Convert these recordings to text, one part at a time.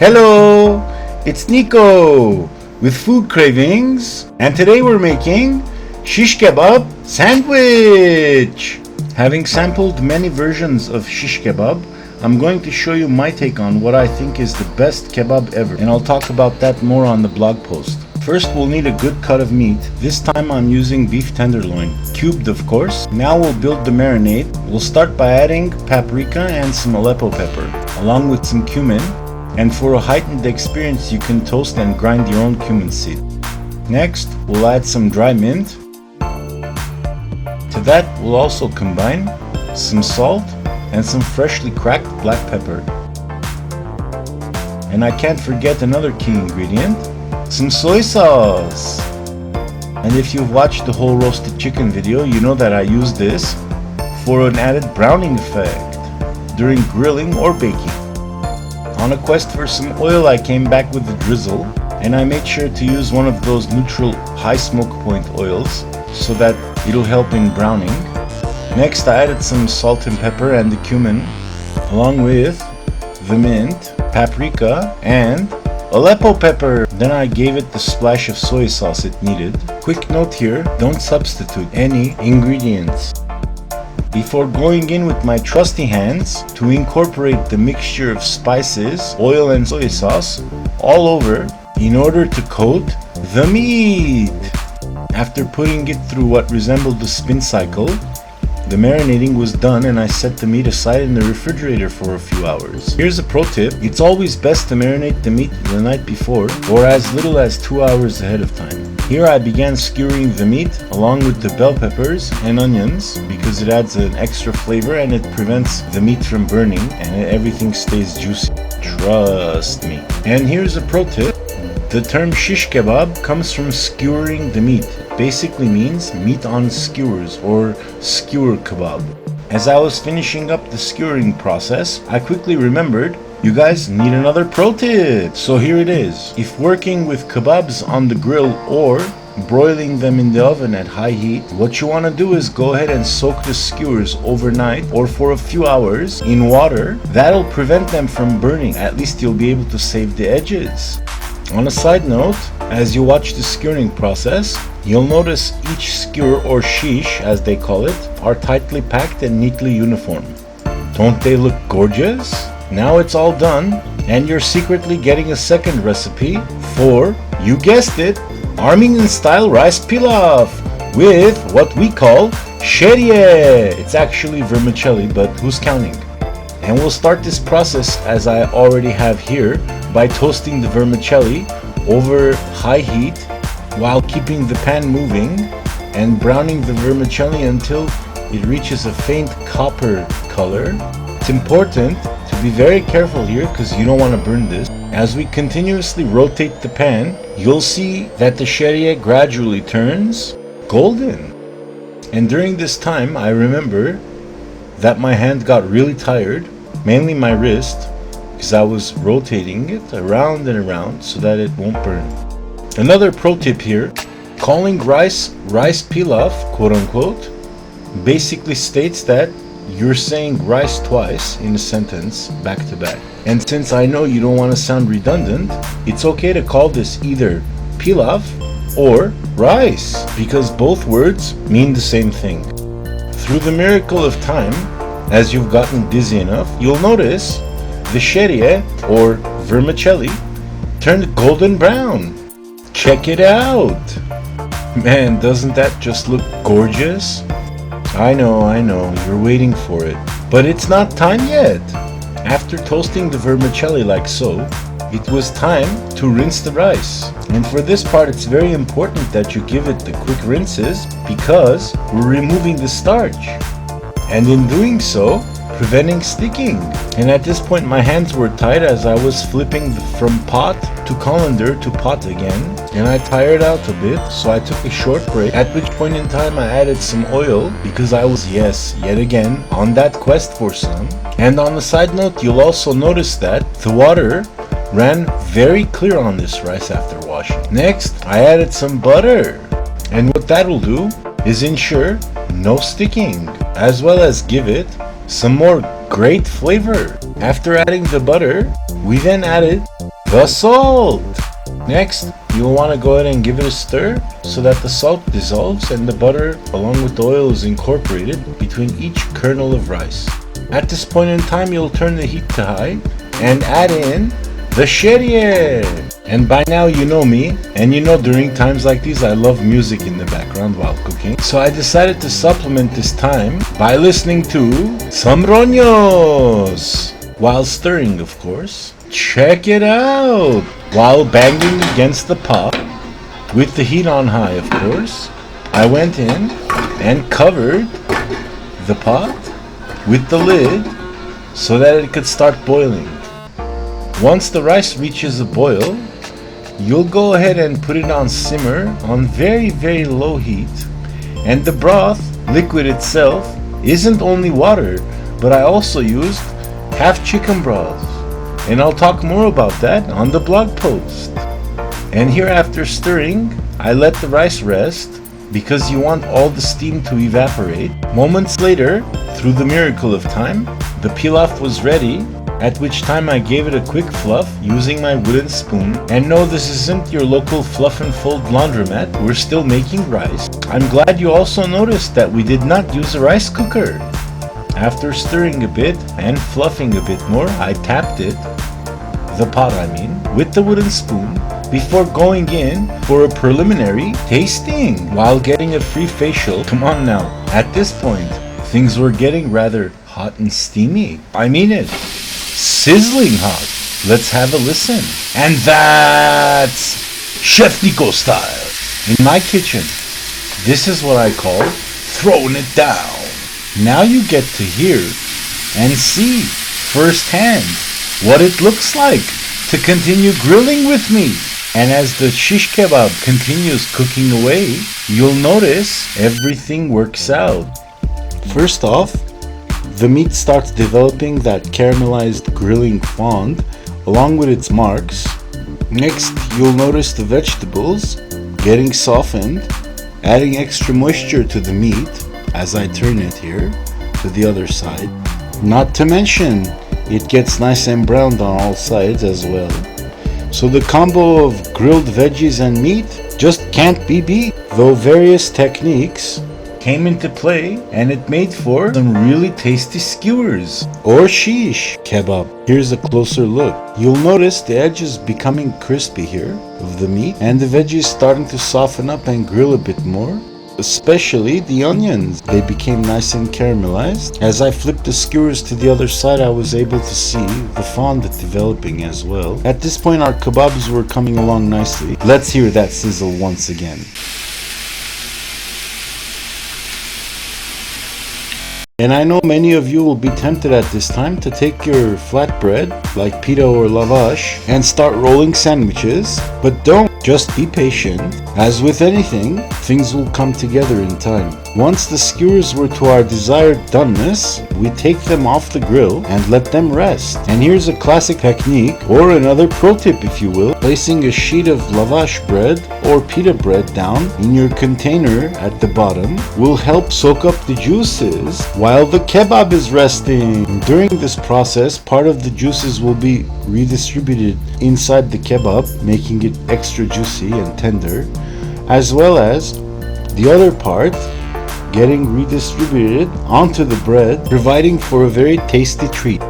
Hello, it's Nicko with Food Cravings, and today we're making Shish-Kebab Sandwich. Having sampled many versions of shish kebab, I'm going to show you my take on what I think is the best kebab ever, and I'll talk about that more on the blog post. First, we'll need a good cut of meat. This time I'm using beef tenderloin, cubed of course. Now we'll build the marinade. We'll start by adding paprika and some Aleppo pepper, along with some cumin. And for a heightened experience, you can toast and grind your own cumin seed. Next, we'll add some dry mint. To that, we'll also combine some salt and some freshly cracked black pepper. And I can't forget another key ingredient, some soy sauce. And if you've watched the whole roasted chicken video, you know that I use this for an added browning effect during grilling or baking. On a quest for some oil, I came back with the drizzle, and I made sure to use one of those neutral high smoke point oils so that it'll help in browning. Next, I added some salt and pepper and the cumin, along with the mint, paprika, and Aleppo pepper. Then I gave it the splash of soy sauce it needed. Quick note here, don't substitute any ingredients. Before going in with my trusty hands to incorporate the mixture of spices, oil and soy sauce all over in order to coat the meat. After putting it through what resembled the spin cycle, the marinating was done and I set the meat aside in the refrigerator for a few hours. Here's a pro tip, it's always best to marinate the meat the night before or as little as 2 hours ahead of time. Here I began skewering the meat along with the bell peppers and onions because it adds an extra flavor and it prevents the meat from burning and everything stays juicy. Trust me. And here's a pro tip. The term shish kebab comes from skewering the meat. It basically means meat on skewers or skewer kebab. As I was finishing up the skewering process, I quickly remembered you guys need another pro tip. So here it is. If working with kebabs on the grill or broiling them in the oven at high heat, what you want to do is go ahead and soak the skewers overnight or for a few hours in water. That'll prevent them from burning. At least you'll be able to save the edges. On a side note, as you watch the skewering process, you'll notice each skewer or shish, as they call it, are tightly packed and neatly uniform. Don't they look gorgeous? Now it's all done, and you're secretly getting a second recipe for, you guessed it, Armenian style rice pilaf with what we call shehriye. It's actually vermicelli, but who's counting? And we'll start this process as I already have here by toasting the vermicelli over high heat while keeping the pan moving and browning the vermicelli until it reaches a faint copper color. It's important to be very careful here because you don't want to burn this. As we continuously rotate the pan, you'll see that the shehriye gradually turns golden. And during this time, I remember that my hand got really tired, mainly my wrist, because I was rotating it around and around so that it won't burn. Another pro tip here, calling rice pilaf, quote unquote, basically states that you're saying rice twice in a sentence back to back. And since I know you don't want to sound redundant, it's okay to call this either pilaf or rice because both words mean the same thing. Through the miracle of time, as you've gotten dizzy enough, you'll notice the shehriye or vermicelli turned golden brown. Check it out! Man, doesn't that just look gorgeous? I know, you're waiting for it. But it's not time yet. After toasting the vermicelli like so, it was time to rinse the rice. And for this part, it's very important that you give it the quick rinses because we're removing the starch. And in doing so, preventing sticking. And at this point my hands were tied as I was flipping from pot to colander to pot again, and I tired out a bit, so I took a short break, at which point in time I added some oil because I was, yes, yet again, on that quest for some. And on the side note, you'll also notice that the water ran very clear on this rice after washing. Next, I added some butter, and what that will do is ensure no sticking, as well as give it some more great flavor. After adding the butter, we then added the salt. Next, you'll want to go ahead and give it a stir so that the salt dissolves and the butter along with the oil is incorporated between each kernel of rice. At this point in time, you'll turn the heat to high and add in the sherriye. And by now you know me, and you know during times like these I love music in the background while cooking. So I decided to supplement this time by listening to some roños while stirring, of course. Check it out! While banging against the pot, with the heat on high of course, I went in and covered the pot with the lid so that it could start boiling. Once the rice reaches a boil, you'll go ahead and put it on simmer on very low heat. And the broth, liquid itself, isn't only water, but I also used half chicken broth. And I'll talk more about that on the blog post. And here after stirring, I let the rice rest because you want all the steam to evaporate. Moments later, through the miracle of time, the pilaf was ready, at which time I gave it a quick fluff using my wooden spoon. And no, this isn't your local fluff and fold laundromat, we're still making rice. I'm glad you also noticed that we did not use a rice cooker. After stirring a bit and fluffing a bit more, I tapped it, the pot I mean, with the wooden spoon before going in for a preliminary tasting while getting a free facial. Come on now, at this point, things were getting rather hot and steamy. I mean it, sizzling hot. Let's have a listen. And that's Chef Nicko style. In my kitchen, this is what I call throwing it down. Now you get to hear and see firsthand what it looks like to continue grilling with me. And as the shish kebab continues cooking away, you'll notice everything works out. First off, the meat starts developing that caramelized grilling fond along with its marks. Next, you'll notice the vegetables getting softened, adding extra moisture to the meat as I turn it here to the other side. Not to mention, it gets nice and browned on all sides as well. So the combo of grilled veggies and meat just can't be beat. Though various techniques came into play and it made for some really tasty skewers or shish kebab. Here's a closer look. You'll notice the edges becoming crispy here of the meat and the veggies starting to soften up and grill a bit more. Especially the onions. They became nice and caramelized. As I flipped the skewers to the other side, I was able to see the fondant developing as well. At this point, our kebabs were coming along nicely. Let's hear that sizzle once again. And I know many of you will be tempted at this time to take your flatbread, like pita or lavash, and start rolling sandwiches, but don't. Just be patient. As with anything, things will come together in time. Once the skewers were to our desired doneness, we take them off the grill and let them rest. And here's a classic technique, or another pro tip if you will. Placing a sheet of lavash bread or pita bread down in your container at the bottom will help soak up the juices while the kebab is resting. During this process, part of the juices will be redistributed inside the kebab, making it extra juicy and tender, as well as the other part getting redistributed onto the bread, providing for a very tasty treat.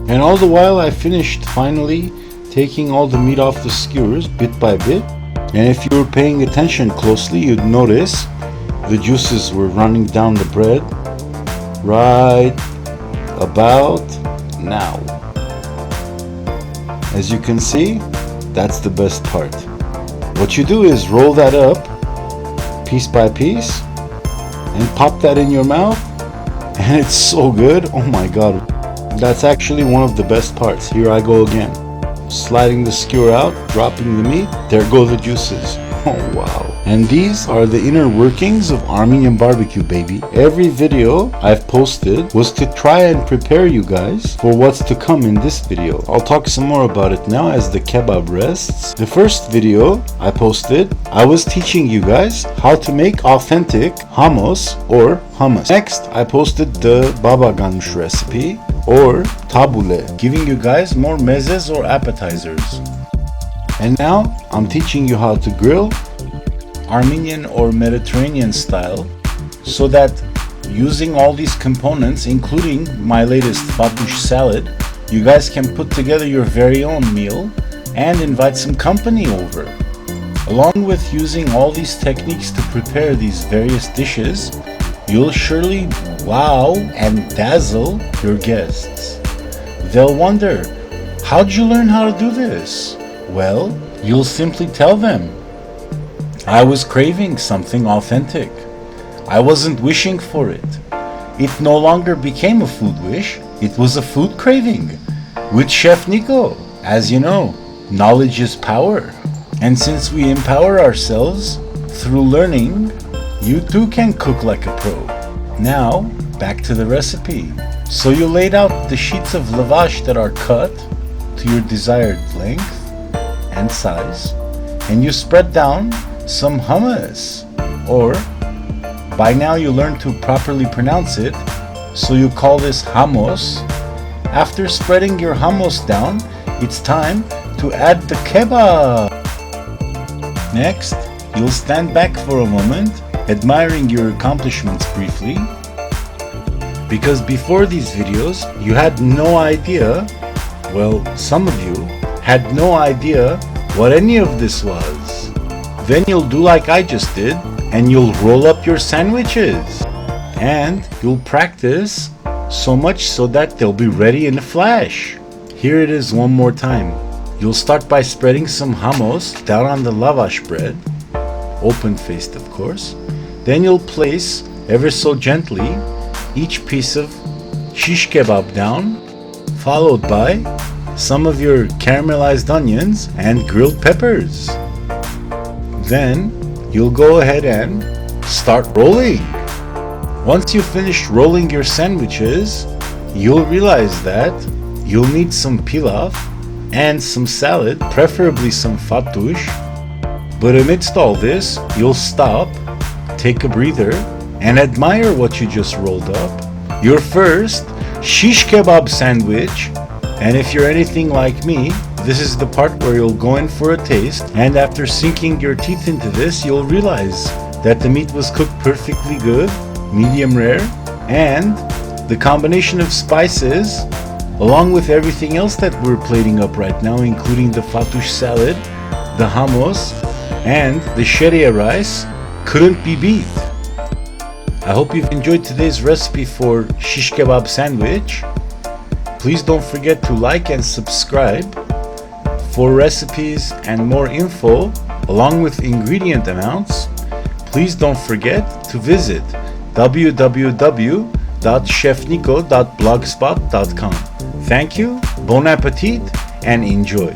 And all the while I finished finally taking all the meat off the skewers bit by bit, and if you were paying attention closely, you'd notice the juices were running down the bread right about now. As you can see, that's the best part. What you do is roll that up piece by piece and pop that in your mouth, and it's so good. Oh my god, that's actually one of the best parts. Here I go again, sliding the skewer out, dropping the meat, there go the juices. Oh wow. And these are the inner workings of Armenian barbecue, baby. Every video I've posted was to try and prepare you guys for what's to come in this video. I'll talk some more about it now as the kebab rests. The first video I posted, I was teaching you guys how to make authentic hummus or hummus. Next, I posted the baba ganoush recipe or tabule, giving you guys more mezes or appetizers. And now I'm teaching you how to grill Armenian or Mediterranean style, so that using all these components, including my latest fatoush salad, you guys can put together your very own meal and invite some company over. Along with using all these techniques to prepare these various dishes, you'll surely wow and dazzle your guests. They'll wonder, how'd you learn how to do this? Well, you'll simply tell them, I was craving something authentic. I wasn't wishing for it. It no longer became a food wish, it was a food craving. With Chef Nicko, as you know, knowledge is power. And since we empower ourselves through learning, you too can cook like a pro. Now, back to the recipe. So you laid out the sheets of lavash that are cut to your desired length and size, and you spread down some hummus, or by now you learned to properly pronounce it, so you call this hummus. After spreading your hummus down, it's time to add the kebab. Next, you'll stand back for a moment, admiring your accomplishments briefly, because before these videos you had no idea, well, some of you had no idea what any of this was. Then you'll do like I just did, and you'll roll up your sandwiches, and you'll practice so much so that they'll be ready in a flash. Here it is one more time. You'll start by spreading some hummus down on the lavash bread, open-faced of course. Then you'll place, ever so gently, each piece of shish-kebab down, followed by some of your caramelized onions and grilled peppers. Then you'll go ahead and start rolling. Once you've finished rolling your sandwiches, you'll realize that you'll need some pilaf and some salad, preferably some fatoush. But amidst all this, you'll stop, take a breather, and admire what you just rolled up. Your first Shish-Kebab Sandwich. And if you're anything like me, this is the part where you'll go in for a taste, and after sinking your teeth into this, you'll realize that the meat was cooked perfectly good, medium rare, and the combination of spices, along with everything else that we're plating up right now, including the fatoush salad, the hummus, and the sheria rice, couldn't be beat. I hope you've enjoyed today's recipe for Shish-Kebab Sandwich. Please don't forget to like and subscribe for recipes and more info, along with ingredient amounts. Please don't forget to visit www.chefnicko.blogspot.com. Thank you, bon appetit, and enjoy.